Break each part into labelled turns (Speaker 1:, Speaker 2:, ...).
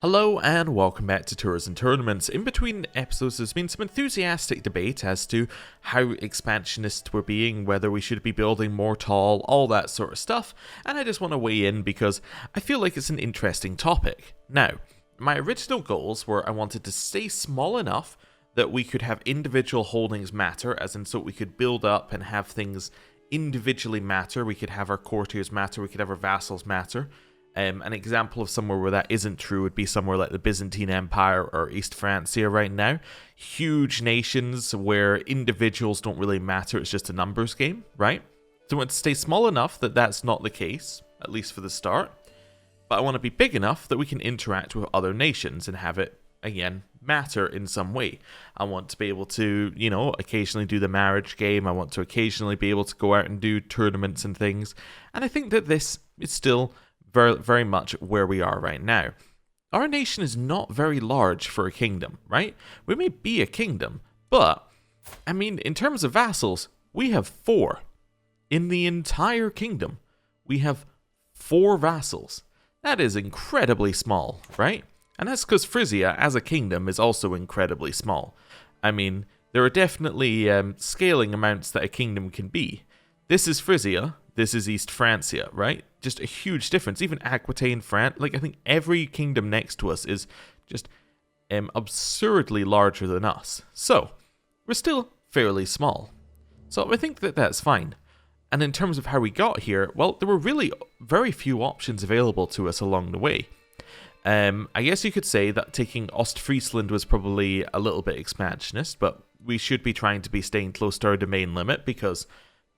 Speaker 1: Hello and welcome back to Tours and Tournaments. In between episodes there's been some enthusiastic debate as to how expansionist we're being, whether we should be building more tall, all that sort of stuff, and I just want to weigh in because I feel like it's an interesting topic. Now, my original goals were I wanted to stay small enough that we could have individual holdings matter, as in so we could build up and have things individually matter, we could have our courtiers matter, we could have our vassals matter. An example of somewhere where that isn't true would be somewhere like the Byzantine Empire or East Francia right now. Huge nations where individuals don't really matter, it's just a numbers game, right? So I want to stay small enough that that's not the case, at least for the start. But I want to be big enough that we can interact with other nations and have it, again, matter in some way. I want to be able to, occasionally do the marriage game. I want to occasionally be able to go out and do tournaments and things. And I think that this is still very, very much where we are right now. Our nation is not very large for a kingdom, right? We may be a kingdom, but, in terms of vassals, we have 4. In the entire kingdom, we have 4 vassals. That is incredibly small, right? And that's because Frisia, as a kingdom, is also incredibly small. There are definitely scaling amounts that a kingdom can be. This is Frisia, this is East Francia, right? Just a huge difference. Even Aquitaine, France, I think every kingdom next to us is just absurdly larger than us. So, we're still fairly small. So I think that that's fine. And in terms of how we got here, well, there were really very few options available to us along the way. I guess you could say that taking Ostfriesland was probably a little bit expansionist, but we should be trying to be staying close to our domain limit because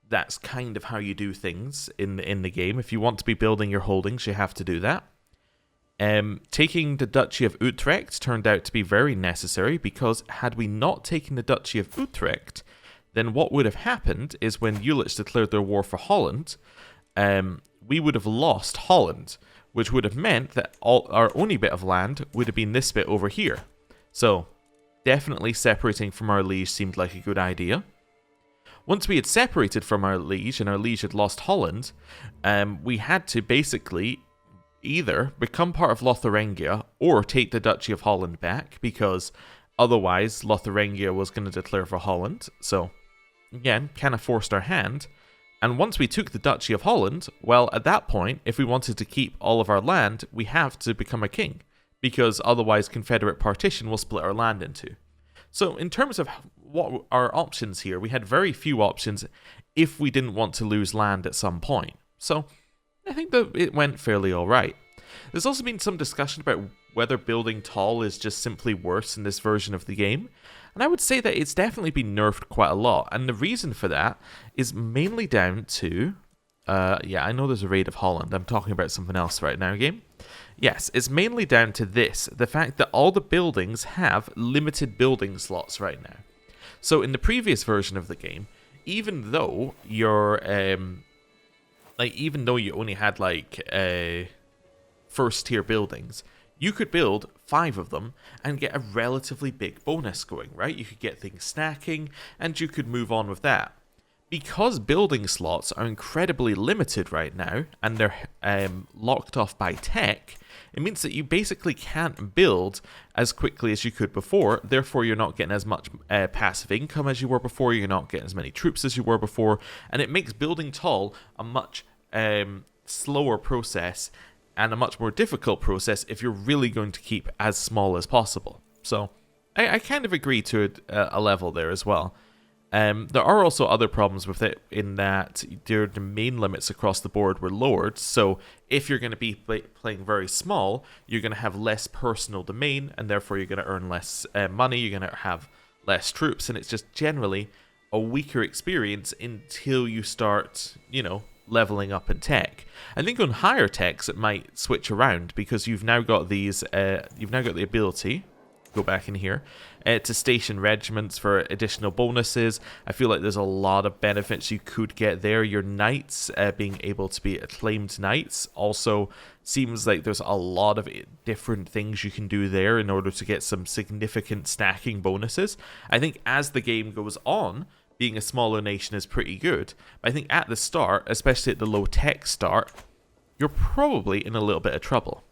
Speaker 1: that's kind of how you do things in the game. If you want to be building your holdings, you have to do that. Taking the Duchy of Utrecht turned out to be very necessary because had we not taken the Duchy of Utrecht, then what would have happened is when Jülich declared their war for Holland, we would have lost Holland, which would have meant that our only bit of land would have been this bit over here. So, definitely separating from our liege seemed like a good idea. Once we had separated from our liege and our liege had lost Holland, we had to basically either become part of Lotharingia or take the Duchy of Holland back, because otherwise Lotharingia was going to declare for Holland. So, again, kind of forced our hand. And once we took the Duchy of Holland, well, at that point, if we wanted to keep all of our land, we have to become a king, because otherwise Confederate partition will split our land in two. So in terms of what our options here, we had very few options if we didn't want to lose land at some point. So I think that it went fairly alright. There's also been some discussion about whether building tall is just simply worse in this version of the game. And I would say that it's definitely been nerfed quite a lot. And the reason for that is mainly down to... I know there's a raid of Holland. I'm talking about something else right now, game. Yes, it's mainly down to this. The fact that all the buildings have limited building slots right now. So in the previous version of the game, even though you're... even though you only had, first tier buildings, you could build 5 of them and get a relatively big bonus going, right? You could get things stacking, and you could move on with that. Because building slots are incredibly limited right now, and they're locked off by tech, it means that you basically can't build as quickly as you could before. Therefore, you're not getting as much passive income as you were before, you're not getting as many troops as you were before, and it makes building tall a much slower process and a much more difficult process if you're really going to keep as small as possible. So, I kind of agree to a level there as well. There are also other problems with it in that the domain limits across the board were lowered, so if you're going to be playing very small, you're going to have less personal domain, and therefore you're going to earn less money, you're going to have less troops, and it's just generally a weaker experience until you start, leveling up in tech. I think on higher techs it might switch around, because you've now got these, you've now got the ability... go back in here, to station regiments for additional bonuses. I feel like there's a lot of benefits you could get there. Your knights, being able to be acclaimed knights, also seems like there's a lot of different things you can do there in order to get some significant stacking bonuses. I think as the game goes on, being a smaller nation is pretty good. But I think at the start, especially at the low tech start, you're probably in a little bit of trouble.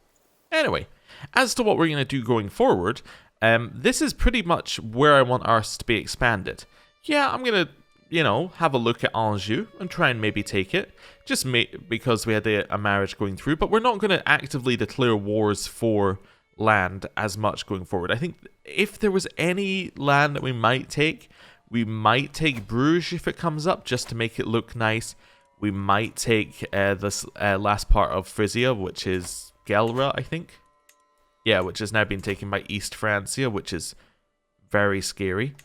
Speaker 1: Anyway, As to what we're going to do going forward, this is pretty much where I want ours to be expanded. Yeah, I'm going to, have a look at Anjou and try and maybe take it, just because we had a marriage going through, but we're not going to actively declare wars for land as much going forward. I think if there was any land that we might take Bruges if it comes up, just to make it look nice. We might take this last part of Frisia, which is Gelra, I think. Yeah, which has now been taken by East Francia, which is very scary.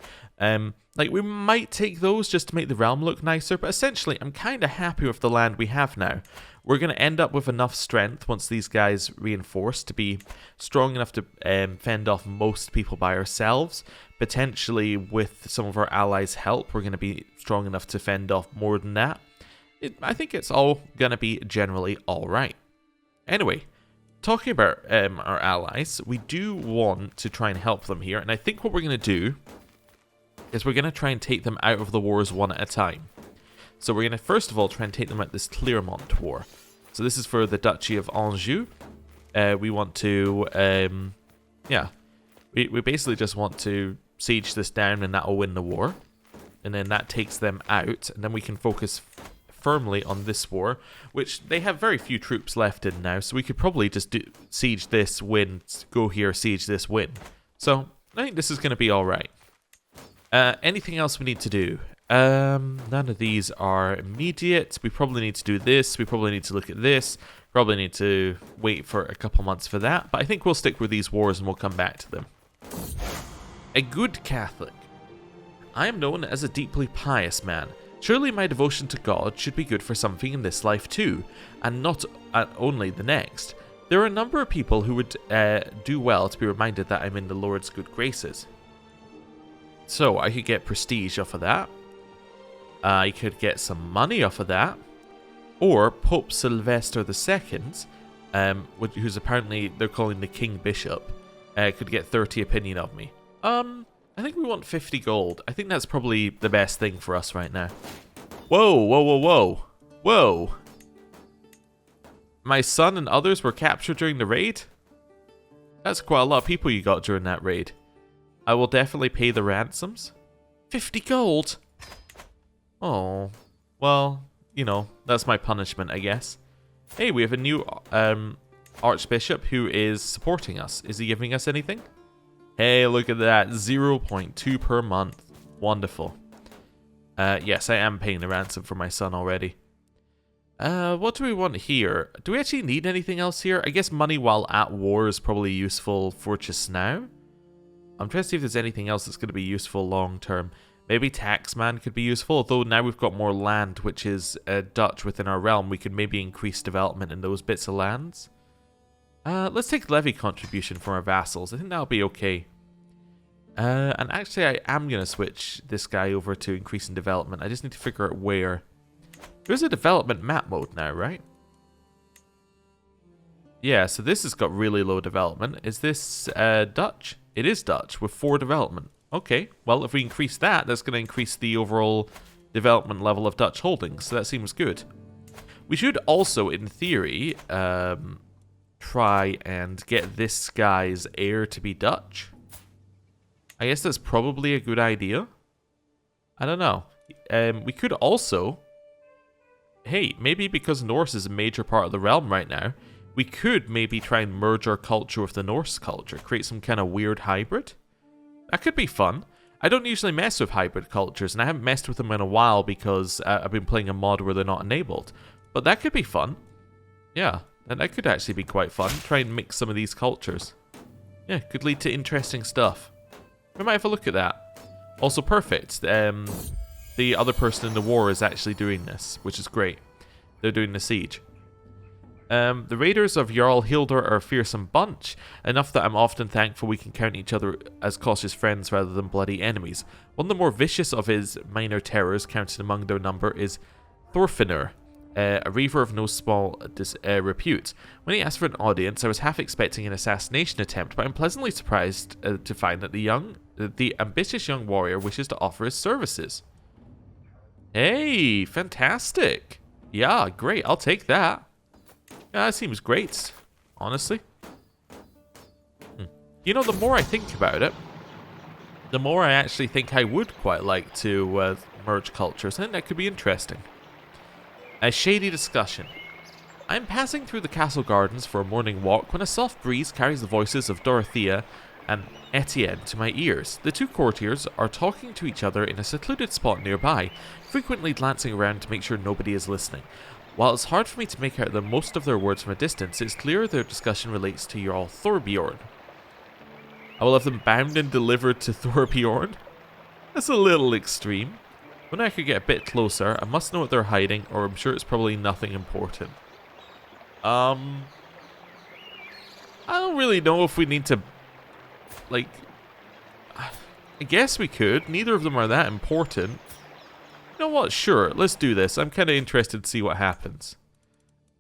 Speaker 1: We might take those just to make the realm look nicer, but essentially, I'm kind of happy with the land we have now. We're going to end up with enough strength once these guys reinforce to be strong enough to fend off most people by ourselves. Potentially, with some of our allies' help, we're going to be strong enough to fend off more than that. I think it's all going to be generally alright. Anyway, talking about our allies, we do want to try and help them here, and I think what we're going to do is we're going to try and take them out of the wars one at a time. So we're going to first of all try and take them out this Clermont war. So this is for the Duchy of Anjou. We want to, we basically just want to siege this down and that'll win the war. And then that takes them out, and then we can focus firmly on this war, which they have very few troops left in now, so we could probably just siege this, win, go here, siege this, win. So I think this is going to be alright. Anything else we need to do? None of these are immediate. We probably need to do this. We probably need to look at this. Probably need to wait for a couple months for that. But I think we'll stick with these wars and we'll come back to them. A good Catholic. I am known as a deeply pious man. Surely my devotion to God should be good for something in this life too, and not only the next. There are a number of people who would do well to be reminded that I'm in the Lord's good graces. So I could get prestige off of that. I could get some money off of that. Or Pope Sylvester II, who's apparently, they're calling the King Bishop, could get 30 opinion of me. I think we want 50 gold. I think that's probably the best thing for us right now. Whoa, whoa, whoa, whoa. Whoa. My son and others were captured during the raid? That's quite a lot of people you got during that raid. I will definitely pay the ransoms. 50 gold? Oh, well, that's my punishment, I guess. Hey, we have a new Archbishop who is supporting us. Is he giving us anything? Hey, look at that. 0.2 per month. Wonderful. Yes, I am paying the ransom for my son already. What do we want here? Do we actually need anything else here? I guess money while at war is probably useful for just now. I'm trying to see if there's anything else that's going to be useful long term. Maybe Taxman could be useful, although now we've got more land, which is Dutch within our realm. We could maybe increase development in those bits of lands. Let's take levy contribution from our vassals. I think that'll be okay. And actually, I am going to switch this guy over to increasing development. I just need to figure out where. There's a development map mode now, right? Yeah, so this has got really low development. Is this Dutch? It is Dutch with 4 development. Okay, well, if we increase that, that's going to increase the overall development level of Dutch holdings, so that seems good. We should also, in theory, try and get this guy's heir to be Dutch. I guess that's probably a good idea. I don't know. We could also... Hey, maybe because Norse is a major part of the realm right now, we could maybe try and merge our culture with the Norse culture, create some kind of weird hybrid. That could be fun. I don't usually mess with hybrid cultures, and I haven't messed with them in a while because I've been playing a mod where they're not enabled. But that could be fun. Yeah, and that could actually be quite fun. Try and mix some of these cultures. Yeah, could lead to interesting stuff. We might have a look at that. Also perfect. The other person in the war is actually doing this, which is great. They're doing the siege. The raiders of Jarl Hildur are a fearsome bunch, enough that I'm often thankful we can count each other as cautious friends rather than bloody enemies. One of the more vicious of his minor terrors, counted among their number, is Thorfinnur, a reaver of no small repute. When he asked for an audience, I was half expecting an assassination attempt, but I'm pleasantly surprised to find that the ambitious young warrior wishes to offer his services. Hey, fantastic. Yeah, great, I'll take that. Yeah, that seems great, honestly. You know, the more I think about it, the more I actually think I would quite like to merge cultures. I think that could be interesting. A shady discussion. I'm passing through the castle gardens for a morning walk when a soft breeze carries the voices of Dorothea and Etienne to my ears. The two courtiers are talking to each other in a secluded spot nearby, frequently glancing around to make sure nobody is listening. While it's hard for me to make out the most of their words from a distance, it's clear their discussion relates to Jarl Thorbjorn. I will have them bound and delivered to Thorbjorn? That's a little extreme. When I could get a bit closer, I must know what they're hiding, or I'm sure it's probably nothing important. I don't really know if we need to, like, I guess we could. Neither of them are that important. You know what? Sure, let's do this. I'm kind of interested to see what happens.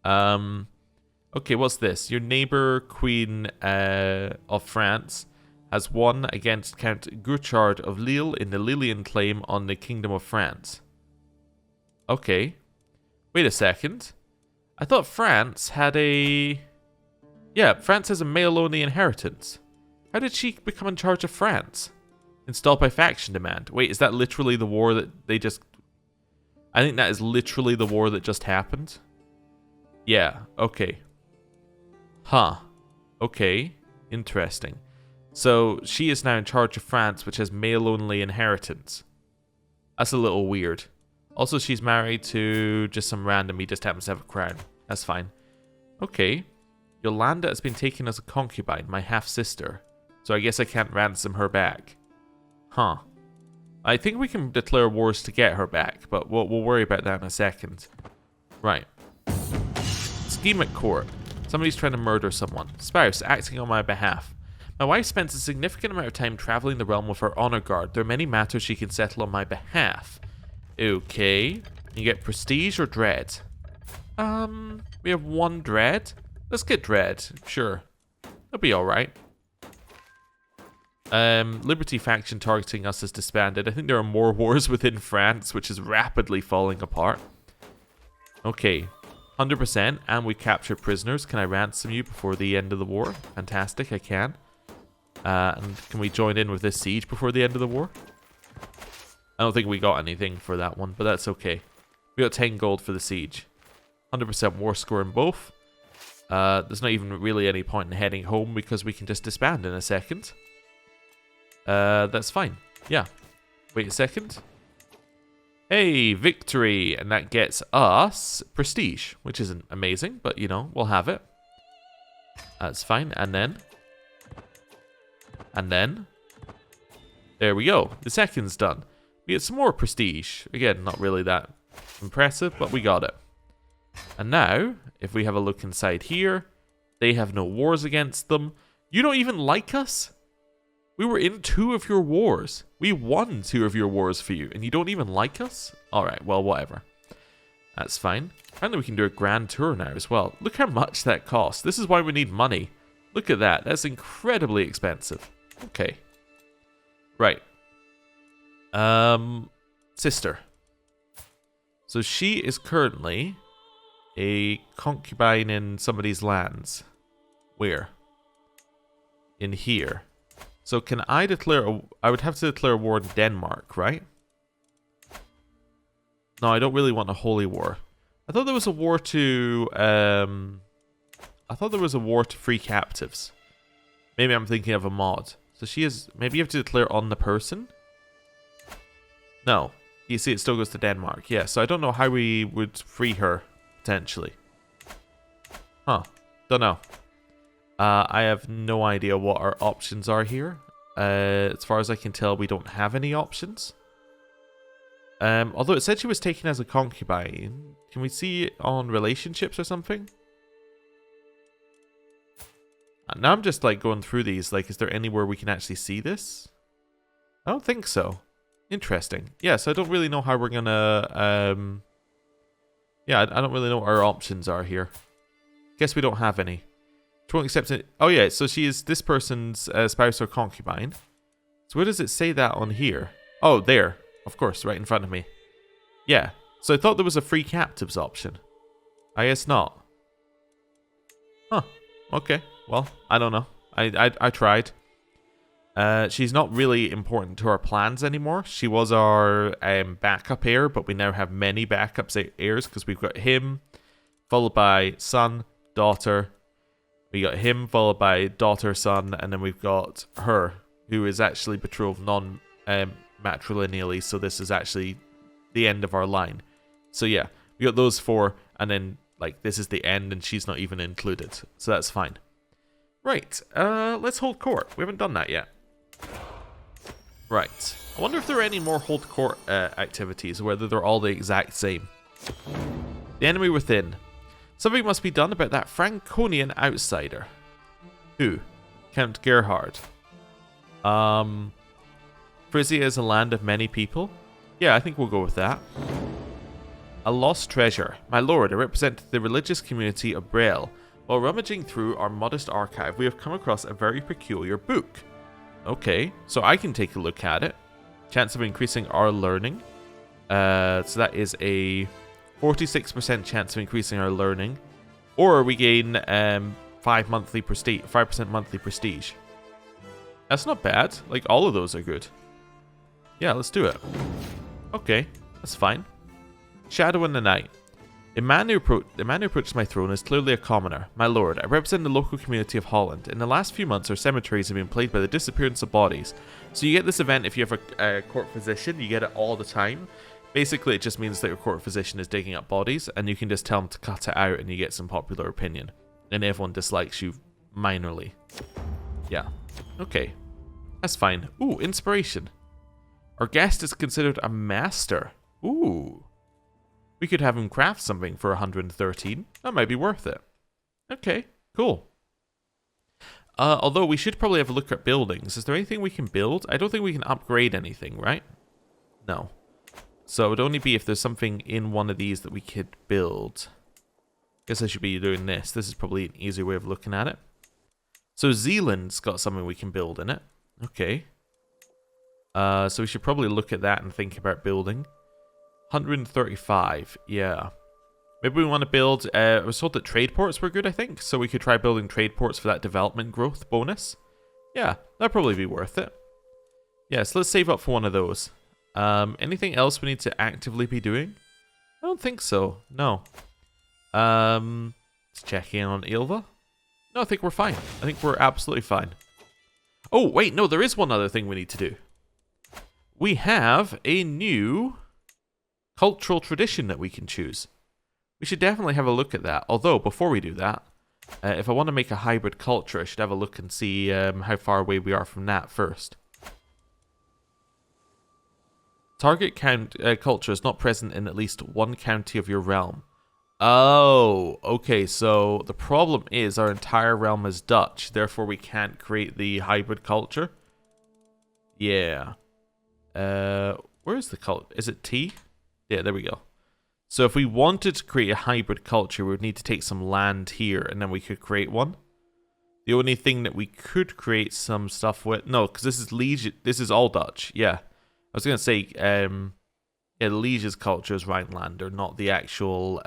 Speaker 1: Okay, what's this? Your neighbor, Queen of France, has won against Count Gurchard of Lille in the Lillian claim on the Kingdom of France. Okay. Wait a second. I thought France had a... Yeah, France has a male-only inheritance. How did she become in charge of France? Installed by faction demand. Wait, is that literally the war that they just... I think that is literally the war that just happened. Yeah, okay. Huh. Okay. Interesting. So, she is now in charge of France, which has male-only inheritance. That's a little weird. Also, she's married to just some random, he just happens to have a crown. That's fine. Okay. Yolanda has been taken as a concubine, my half-sister. So I guess I can't ransom her back. Huh. I think we can declare wars to get her back, but we'll worry about that in a second. Right. Scheme at court. Somebody's trying to murder someone. Spouse, acting on my behalf. My wife spends a significant amount of time traveling the realm with her honor guard. There are many matters she can settle on my behalf. Okay. You get prestige or dread? We have one dread. Let's get dread. Sure. That'll be alright. Liberty faction targeting us is disbanded. I think there are more wars within France, which is rapidly falling apart. Okay. 100%. And we captured prisoners. Can I ransom you before the end of the war? Fantastic, I can. And can we join in with this siege before the end of the war? I don't think we got anything for that one, but that's okay. We got 10 gold for the siege. 100% war score in both. There's not even really any point in heading home because we can just disband in a second. That's fine. Yeah. Wait a second. Hey, victory! And that gets us prestige, which isn't amazing, but you know, we'll have it. That's fine. And then... there we go. The second's done. We get some more prestige. Again, not really that impressive, but we got it. And now, if we have a look inside here, they have no wars against them. You don't even like us? We were in 2 of your wars. We won 2 of your wars for you, and you don't even like us? Alright, well, whatever. That's fine. Apparently we can do a grand tour now as well. Look how much that costs. This is why we need money. Look at that. That's incredibly expensive. Okay. Right. Sister. So she is currently a concubine in somebody's lands. Where? In here. So can I declare I would have to declare war in Denmark, right? No, I don't really want a holy war. I thought there was a war to free captives. Maybe I'm thinking of a mod. So she is... Maybe you have to declare on the person? No. You see, it still goes to Denmark. Yeah, so I don't know how we would free her, potentially. Huh. Don't know. I have no idea what our options are here. As far as I can tell, we don't have any options. Although it said she was taken as a concubine. Can we see it on relationships or something? Now I'm just like going through these. Like, is there anywhere we can actually see this? I don't think so. Interesting. Yeah, so I don't really know how we're gonna... Yeah, I don't really know what our options are here. Guess we don't have any. She won't accept it. Oh yeah, so she is this person's spouse or concubine. So where does it say that on here? Oh, there. Of course, right in front of me. Yeah. So I thought there was a free captives option. I guess not. Huh. Okay. Well, I don't know. I tried. She's not really important to our plans anymore. She was our backup heir, but we now have many backup heirs because we've got him, followed by son, daughter. We got him, followed by daughter, son, and then we've got her, who is actually betrothed matrilineally, so this is actually the end of our line. So yeah, we got those 4, and then like this is the end, and she's not even included, so that's fine. Right, let's hold court. We haven't done that yet. Right, I wonder if there are any more hold court activities, or whether they're all the exact same. The enemy within. Something must be done about that Franconian outsider. Who? Count Gerhard. Frisia is a land of many people. Yeah, I think we'll go with that. A lost treasure. My lord, I represent the religious community of Braille. While rummaging through our modest archive, we have come across a very peculiar book. Okay, so I can take a look at it. Chance of increasing our learning. So that is a 46% chance of increasing our learning. Or we gain 5% monthly prestige. That's not bad. Like, all of those are good. Yeah, let's do it. Okay, that's fine. Shadow in the night. The man who approaches my throne is clearly a commoner. My lord, I represent the local community of Holland. In the last few months, our cemeteries have been plagued by the disappearance of bodies. So you get this event if you have a court physician. You get it all the time. Basically, it just means that your court physician is digging up bodies, and you can just tell him to cut it out, and you get some popular opinion. And everyone dislikes you minorly. Yeah. Okay. That's fine. Ooh, inspiration. Our guest is considered a master. Ooh. We could have him craft something for 113. That might be worth it. Okay, cool. Although we should probably have a look at buildings. Is there anything we can build? I don't think we can upgrade anything, right? No. So it would only be if there's something in one of these that we could build. Guess I should be doing this. This is probably an easier way of looking at it. So Zealand's got something we can build in it. Okay. So we should probably look at that and think about building. 135, yeah. Maybe we want to build, I was told that trade ports were good, I think. So we could try building trade ports for that development growth bonus. Yeah, that'd probably be worth it. Yeah, so let's save up for one of those. Anything else we need to actively be doing? I don't think so, no. Let's check in on Ilva. No, I think we're fine. I think we're absolutely fine. Oh, wait, no, there is one other thing we need to do. We have a new cultural tradition that we can choose. We should definitely have a look at that. Although, before we do that, if I want to make a hybrid culture, I should have a look and see how far away we are from that first. Target culture is not present in at least one county of your realm. Oh, okay, so the problem is our entire realm is Dutch, therefore we can't create the hybrid culture. Yeah. Where is the culture? Is it T? Yeah, there we go. So if we wanted to create a hybrid culture, we would need to take some land here, and then we could create one. The only thing that we could create some stuff with... No, because this is Liege. This is all Dutch. Yeah. I was going to say, yeah, Liege's culture is Rhinelander, not the actual...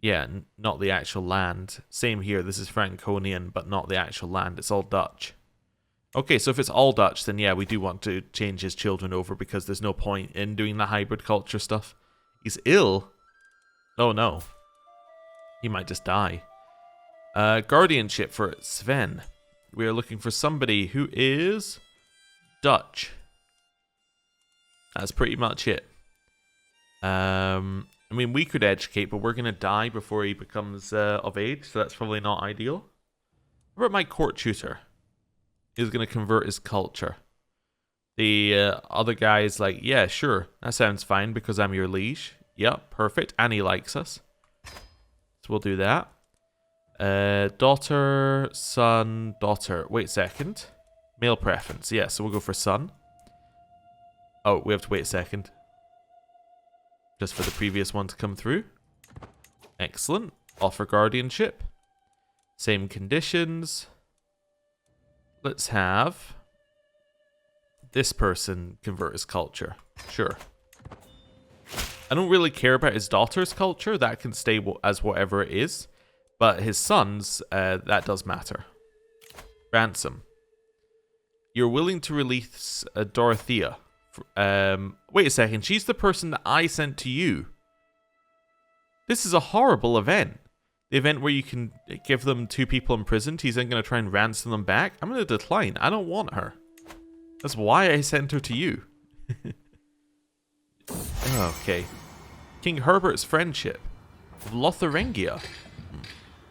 Speaker 1: yeah, not the actual land. Same here. This is Franconian, but not the actual land. It's all Dutch. Okay, so if it's all Dutch, then yeah, we do want to change his children over because there's no point in doing the hybrid culture stuff. He's ill? Oh no. He might just die. Guardianship for Sven. We are looking for somebody who is Dutch. That's pretty much it. I mean, we could educate, but we're going to die before he becomes of age, so that's probably not ideal. What about my court tutor? He's going to convert his culture. The other guy is like, yeah, sure, that sounds fine because I'm your liege. Yep, perfect. And he likes us. So we'll do that. Daughter, son, daughter. Wait a second. Male preference. Yeah, so we'll go for son. Oh, we have to wait a second. Just for the previous one to come through. Excellent. Offer guardianship. Same conditions. Let's have this person convert his culture. Sure. I don't really care about his daughter's culture. That can stay as whatever it is. But his son's, that does matter. Ransom. You're willing to release Dorothea. Wait a second. She's the person that I sent to you. This is a horrible event. The event where you can give them 2 people imprisoned. He's then going to try and ransom them back. I'm going to decline. I don't want her. That's why I sent her to you. Okay. King Herbert's friendship. Of Lotharingia.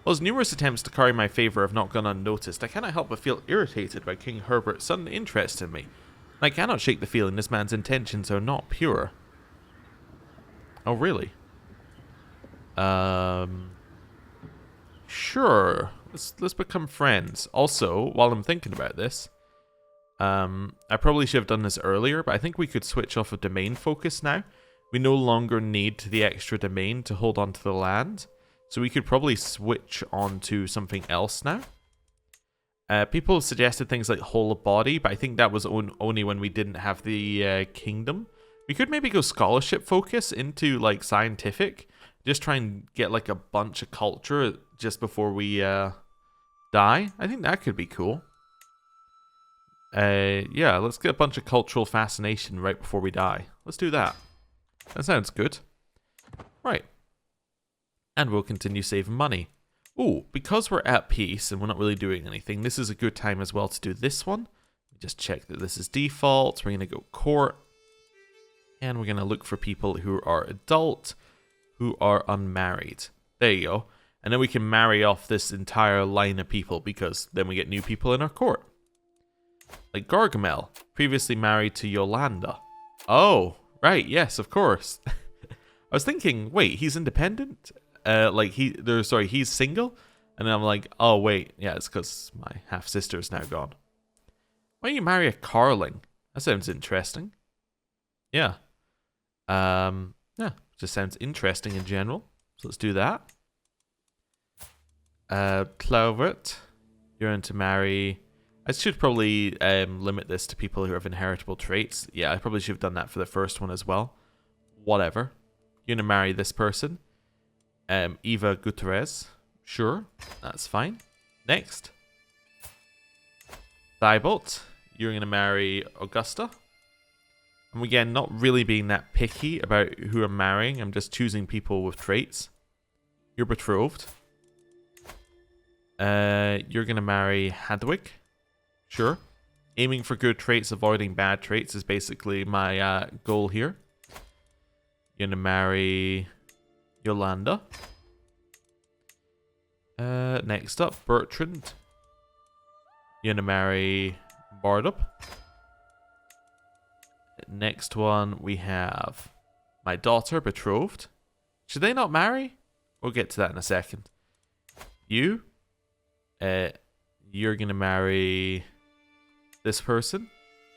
Speaker 1: Well, as numerous attempts to curry my favour have not gone unnoticed, I cannot help but feel irritated by King Herbert's sudden interest in me. I cannot shake the feeling this man's intentions are not pure. Oh, really? Sure. Let's become friends. Also, while I'm thinking about this, I probably should have done this earlier, but I think we could switch off of domain focus now. We no longer need the extra domain to hold on to the land, so we could probably switch on to something else now. People have suggested things like whole of body, but I think that was only when we didn't have the kingdom. We could maybe go scholarship focus into like scientific, just try and get like a bunch of culture just before we die. I think that could be cool. Yeah, let's get a bunch of cultural fascination right before we die. Let's do that. That sounds good. Right. And we'll continue saving money. Ooh, because we're at peace and we're not really doing anything, this is a good time as well to do this one. Just check that this is default. We're going to go court. And we're going to look for people who are adult, who are unmarried. There you go. And then we can marry off this entire line of people because then we get new people in our court. Like Gargamel, previously married to Yolanda. Oh, right, yes, of course. I was thinking, wait, he's independent? He's single? And then I'm like, oh, wait, yeah, it's because my half-sister is now gone. Why don't you marry a Carling? That sounds interesting. Yeah. Yeah, just sounds interesting in general. So let's do that. Clovert, you're going to marry... I should probably limit this to people who have inheritable traits. Yeah, I probably should have done that for the first one as well. Whatever. You're going to marry this person. Eva Gutierrez. Sure, that's fine. Next. Thibault, you're going to marry Augusta. And again, not really being that picky about who I'm marrying. I'm just choosing people with traits. You're betrothed. You're going to marry Hadwig. Sure. Aiming for good traits, avoiding bad traits is basically my goal here. You're going to marry Yolanda. Next up, Bertrand. You're going to marry Bardup. Next one, we have my daughter, betrothed. Should they not marry? We'll get to that in a second. You're going to marry this person.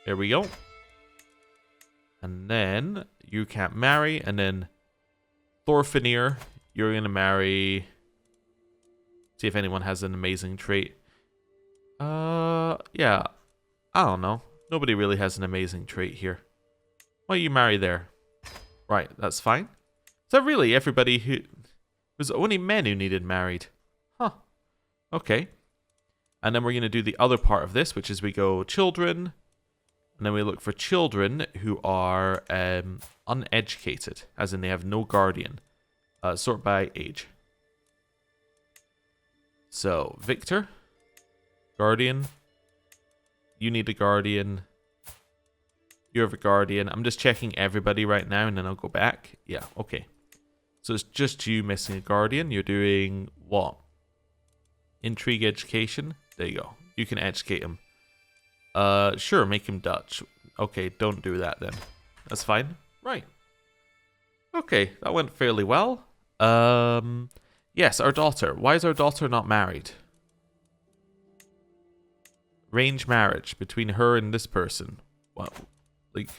Speaker 1: There we go. And then you can't marry. And then Thorfinir, you're going to marry... See if anyone has an amazing trait. Yeah. I don't know. Nobody really has an amazing trait here. Why don't you marry there? Right, that's fine. So really, everybody who... It was only men who needed married. Huh. Okay. And then we're going to do the other part of this, which is we go children. And then we look for children who are uneducated. As in they have no guardian. Sort by age. So, Victor. Guardian. You need a guardian. You have a guardian. I'm just checking everybody right now and then I'll go back. Yeah, okay. So it's just you missing a guardian. You're doing what? Intrigue education. There you go. You can educate him. Sure, make him Dutch. Okay, don't do that then. That's fine. Right. Okay, that went fairly well. Yes, our daughter. Why is our daughter not married? Arranged marriage between her and this person. What? Like...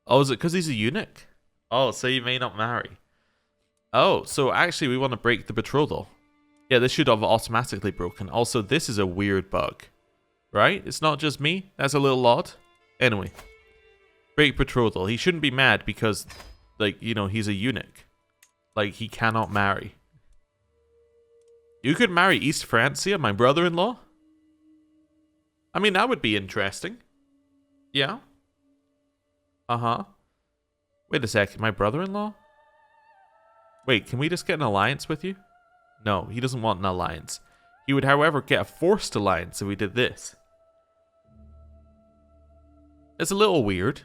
Speaker 1: Oh, is it because he's a eunuch? Oh, so you may not marry. Oh, so actually we want to break the betrothal. Yeah, this should have automatically broken. Also, this is a weird bug. Right? It's not just me. That's a little odd. Anyway. Break betrothal. He shouldn't be mad because, like, you know, he's a eunuch. Like, he cannot marry. You could marry East Francia, my brother-in-law? I mean, that would be interesting. Yeah. Uh-huh. Wait a second, my brother-in-law? Wait, can we just get an alliance with you? No, he doesn't want an alliance. He would, however, get a forced alliance if we did this. It's a little weird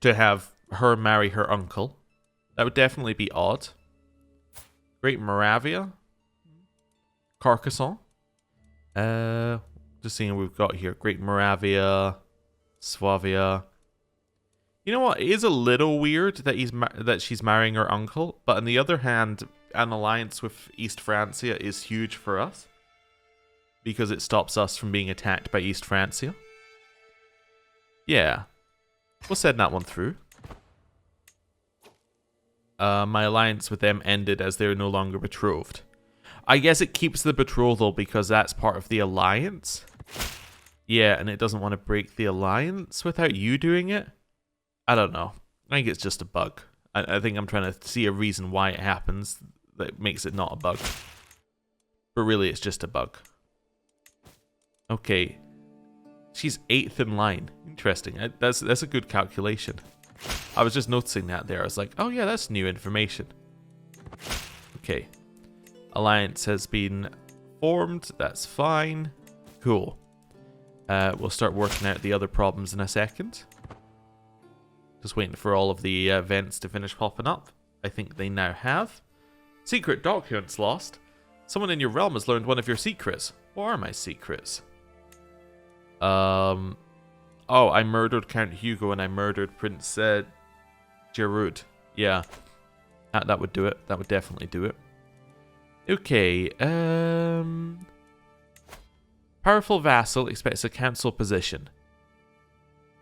Speaker 1: to have her marry her uncle. That would definitely be odd. Great Moravia. Carcassonne. Just seeing what we've got here. Great Moravia. Swavia. You know what? It is a little weird that she's marrying her uncle, but on the other hand, an alliance with East Francia is huge for us because it stops us from being attacked by East Francia. Yeah, we'll send that one through. My alliance with them ended as they're no longer betrothed. I guess it keeps the betrothal because that's part of the alliance. Yeah, and it doesn't want to break the alliance without you doing it. I don't know. I think it's just a bug. I think I'm trying to see a reason why it happens that makes it not a bug. But really, it's just a bug. Okay. She's 8th in line. Interesting. That's a good calculation. I was just noticing that there. I was like, oh yeah, that's new information. Okay. Alliance has been formed. That's fine. Cool. We'll start working out the other problems in a second. Just waiting for all of the events to finish popping up. I think they now have. Secret documents lost. Someone in your realm has learned one of your secrets. What are my secrets? Oh, I murdered Count Hugo and I murdered Prince Giroud. Yeah. That would do it. That would definitely do it. Okay. Powerful vassal expects a council position.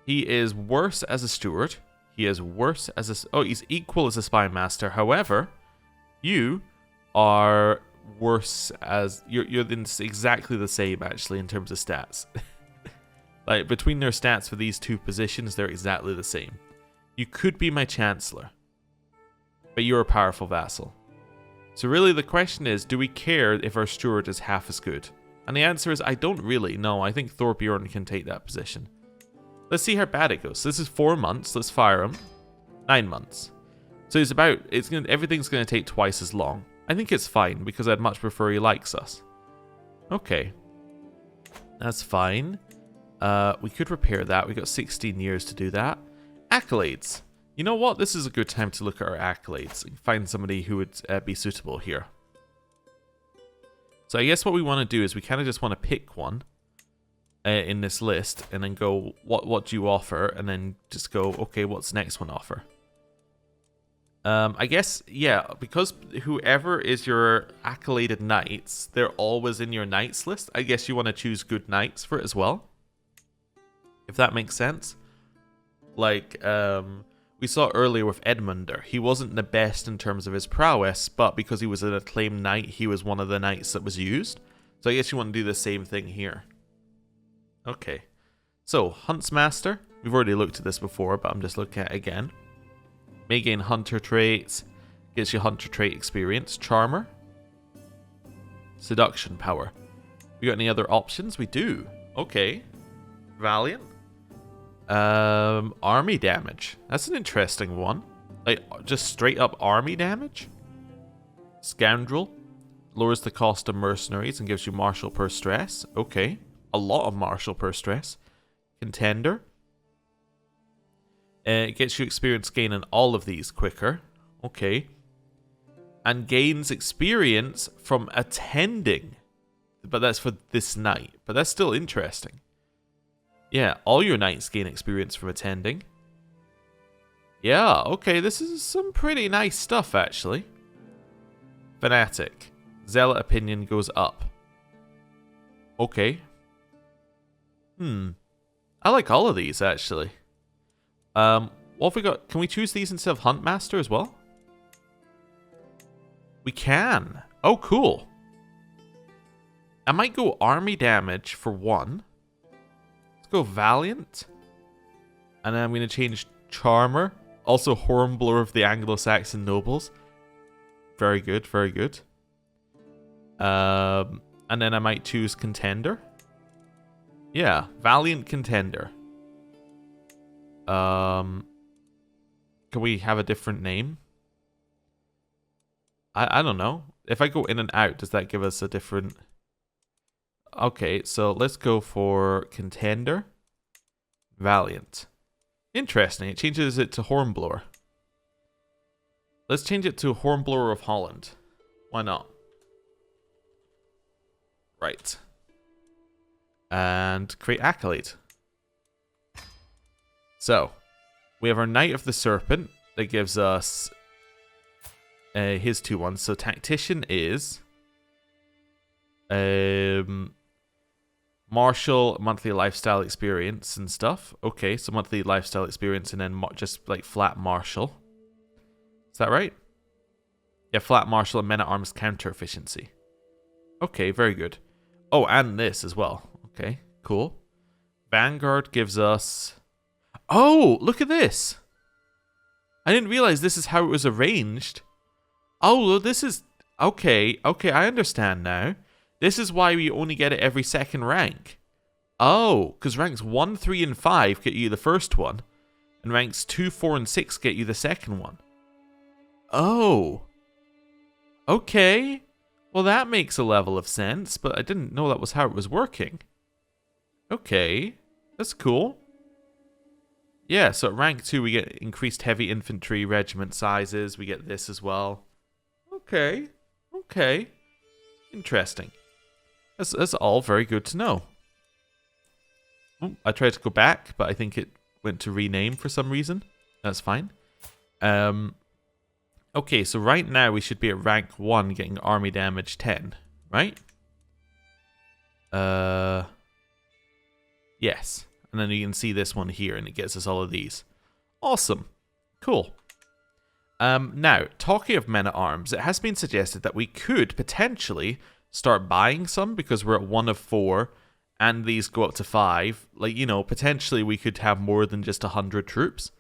Speaker 1: He is worse as a steward. He is worse as a... Oh, he's equal as a spy master. However, you are worse as... You're exactly the same, actually, in terms of stats. Like, between their stats for these two positions, they're exactly the same. You could be my chancellor. But you're a powerful vassal. So really, the question is, do we care if our steward is half as good? And the answer is, I don't really. No, I think Thorbjorn can take that position. Let's see how bad it goes. This is 4 months. Let's fire him. 9 months. So everything's going to take twice as long. I think it's fine because I'd much prefer he likes us. Okay. That's fine. We could repair that. We got 16 years to do that. Accolades. You know what? This is a good time to look at our accolades. Find somebody who would be suitable here. So I guess what we want to do is we kind of just want to pick one. In this list, and then go, what do you offer? And then just go, okay, what's the next one offer? I guess, yeah, because whoever is your accoladed knights, they're always in your knights list. I guess you want to choose good knights for it as well. If that makes sense. Like, we saw earlier with Edmunder. He wasn't the best in terms of his prowess, but because he was an acclaimed knight, he was one of the knights that was used. So I guess you want to do the same thing here. Okay, so Huntsmaster. We've already looked at this before, but I'm just looking at it again. May gain Hunter traits. Gives you Hunter trait experience. Charmer. Seduction power. We got any other options? We do. Okay. Valiant. Army damage. That's an interesting one. Like, just straight up army damage? Scoundrel. Lowers the cost of mercenaries and gives you martial per stress. Okay. A lot of martial per stress. Contender. It gets you experience gain in all of these quicker. Okay. And gains experience from attending. But that's for this night. But that's still interesting. Yeah, all your knights gain experience from attending. Yeah, okay, this is some pretty nice stuff, actually. Fanatic. Zealot opinion goes up. Okay. I like all of these, actually. What have we got? Can we choose these instead of Huntmaster as well? We can. Oh, cool. I might go army damage for one. Let's go Valiant. And then I'm going to change Charmer. Also Hornblower of the Anglo-Saxon Nobles. Very good, very good. And then I might choose Contender. Yeah, valiant contender. Can we have a different name? I don't know. If I go in and out, does that give us a different... Okay, so let's go for contender. Valiant. Interesting. It changes it to hornblower. Let's change it to hornblower of Holland. Why not? Right. And create accolade. So, we have our Knight of the Serpent that gives us his 2-1. So tactician is martial, monthly lifestyle experience and stuff. Okay, so monthly lifestyle experience and then just like flat martial. Is that right? Yeah, flat martial and men-at-arms counter efficiency. Okay, very good. Oh, and this as well. Okay, cool. Vanguard gives us... Oh, look at this. I didn't realize this is how it was arranged. Oh, this is... Okay, I understand now. This is why we only get it every second rank. Oh, because ranks 1, 3, and 5 get you the first one. And ranks 2, 4, and 6 get you the second one. Oh. Okay. Well, that makes a level of sense, but I didn't know that was how it was working. Okay. That's cool. Yeah, so at rank 2 we get increased heavy infantry regiment sizes. We get this as well. Okay. Okay. Interesting. That's all very good to know. Oh, I tried to go back, but I think it went to rename for some reason. That's fine. Okay, so right now we should be at rank 1 getting army damage 10, right? Yes. And then you can see this one here, and it gets us all of these. Awesome. Cool. Now, talking of men-at-arms, it has been suggested that we could potentially start buying some because we're at 1 of 4, and these go up to 5. Like, you know, potentially we could have more than just 100 troops.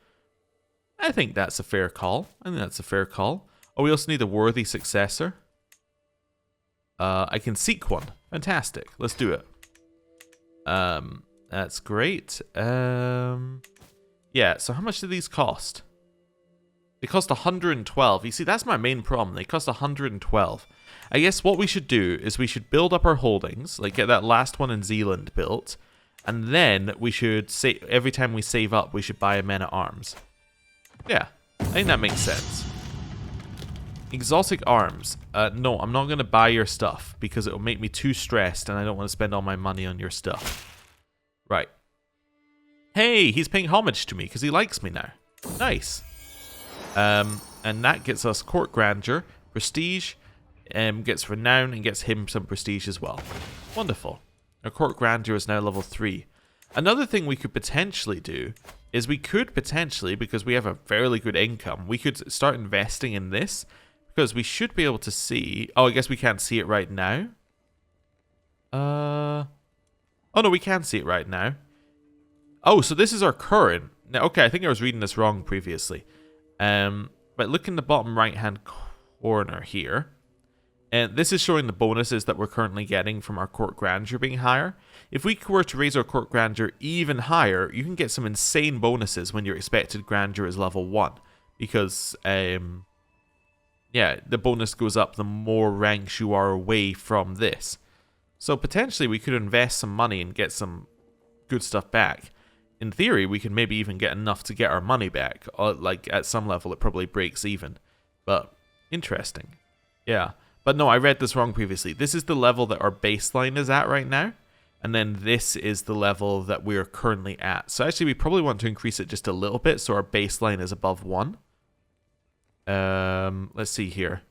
Speaker 1: I think that's a fair call. Oh, we also need a worthy successor. I can seek one. Fantastic. Let's do it. That's great. Yeah, so how much do these cost? They cost 112. You see, that's my main problem. They cost 112. I guess what we should do is we should build up our holdings, like get that last one in Zealand built, and then we should say every time we save up, we should buy a men-at-arms. Yeah, I think that makes sense. Exotic arms. No, I'm not going to buy your stuff because it will make me too stressed and I don't want to spend all my money on your stuff. Right. Hey, he's paying homage to me because he likes me now. Nice. And that gets us court grandeur, prestige, gets renown, and gets him some prestige as well. Wonderful. Our court grandeur is now level 3. Another thing we could potentially do is we could potentially, because we have a fairly good income, we could start investing in this because we should be able to see... Oh, I guess we can't see it right now. Oh, no, we can see it right now. Oh, so this is our current... Now, okay, I think I was reading this wrong previously. But look in the bottom right-hand corner here. And this is showing the bonuses that we're currently getting from our court grandeur being higher. If we were to raise our court grandeur even higher, you can get some insane bonuses when your expected grandeur is level 1. Because, yeah, the bonus goes up the more ranks you are away from this. So potentially we could invest some money and get some good stuff back. In theory, we could maybe even get enough to get our money back. Like, at some level, it probably breaks even. But, interesting. Yeah. But no, I read this wrong previously. This is the level that our baseline is at right now. And then this is the level that we're currently at. So actually, we probably want to increase it just a little bit so our baseline is above 1. Let's see here.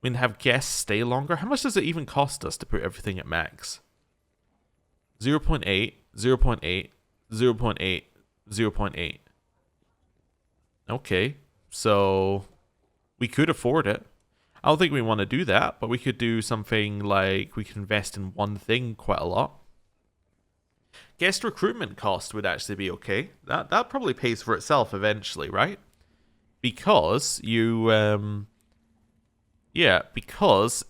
Speaker 1: We can have guests stay longer. How much does it even cost us to put everything at max? 0.8, 0.8, 0.8, 0.8. Okay, so we could afford it. I don't think we want to do that, but we could do something like we could invest in one thing quite a lot. Guest recruitment cost would actually be okay. That probably pays for itself eventually, right? Because you, yeah, because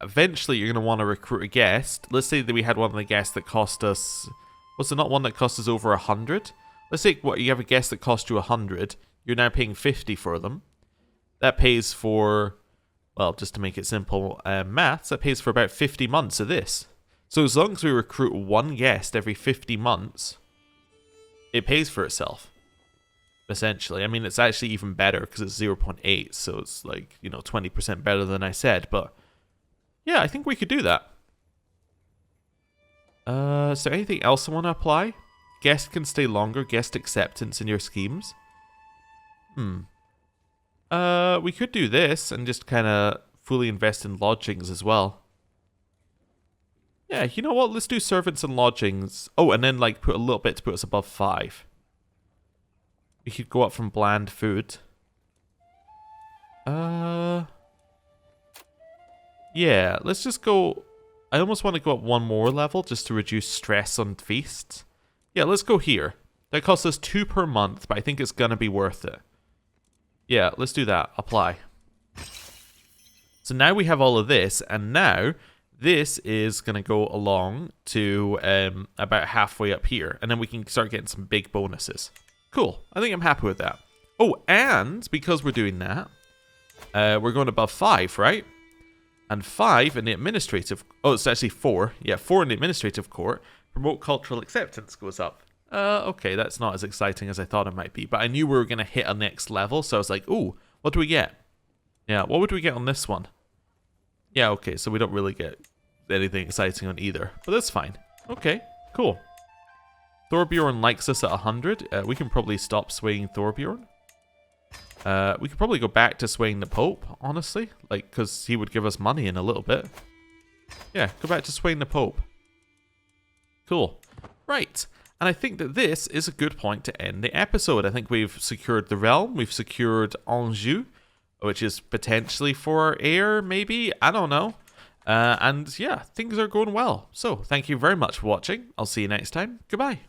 Speaker 1: eventually you're going to want to recruit a guest. Let's say that we had one of the guests that cost us Was there not one that cost us over 100? Let's say what you have a guest that cost you 100. You're now paying 50 for them. That pays for, well, just to make it simple maths, that pays for about 50 months of this. So as long as we recruit one guest every 50 months, it pays for itself. Essentially. I mean, it's actually even better because it's 0.8, so it's like, 20% better than I said, but yeah, I think we could do that. Is there anything else I want to apply? Guest can stay longer, guest acceptance in your schemes. We could do this and just kind of fully invest in lodgings as well. Yeah, you know what? Let's do servants and lodgings. Oh, and then like put a little bit to put us above 5. We could go up from bland food. Yeah, let's just go. I almost want to go up one more level just to reduce stress on feasts. Yeah, let's go here. That costs us 2 per month, but I think it's going to be worth it. Yeah, let's do that. Apply. So now we have all of this, and now this is going to go along to about halfway up here, and then we can start getting some big bonuses. Cool. I think I'm happy with that. Oh, and because we're doing that, we're going above 5, right? And 5 in the administrative... Oh, it's actually 4. Yeah, 4 in the administrative court. Promote cultural acceptance goes up. Okay, that's not as exciting as I thought it might be. But I knew we were going to hit a next level, so I was like, ooh, what do we get? Yeah, what would we get on this one? Yeah, okay, so we don't really get anything exciting on either. But that's fine. Okay, cool. Thorbjorn likes us at 100. We can probably stop swaying Thorbjorn. We could probably go back to swaying the Pope, honestly. Like, because he would give us money in a little bit. Yeah, go back to swaying the Pope. Cool. Right. And I think that this is a good point to end the episode. I think we've secured the realm. We've secured Anjou, which is potentially for our heir, maybe. I don't know. And yeah, things are going well. So, thank you very much for watching. I'll see you next time. Goodbye.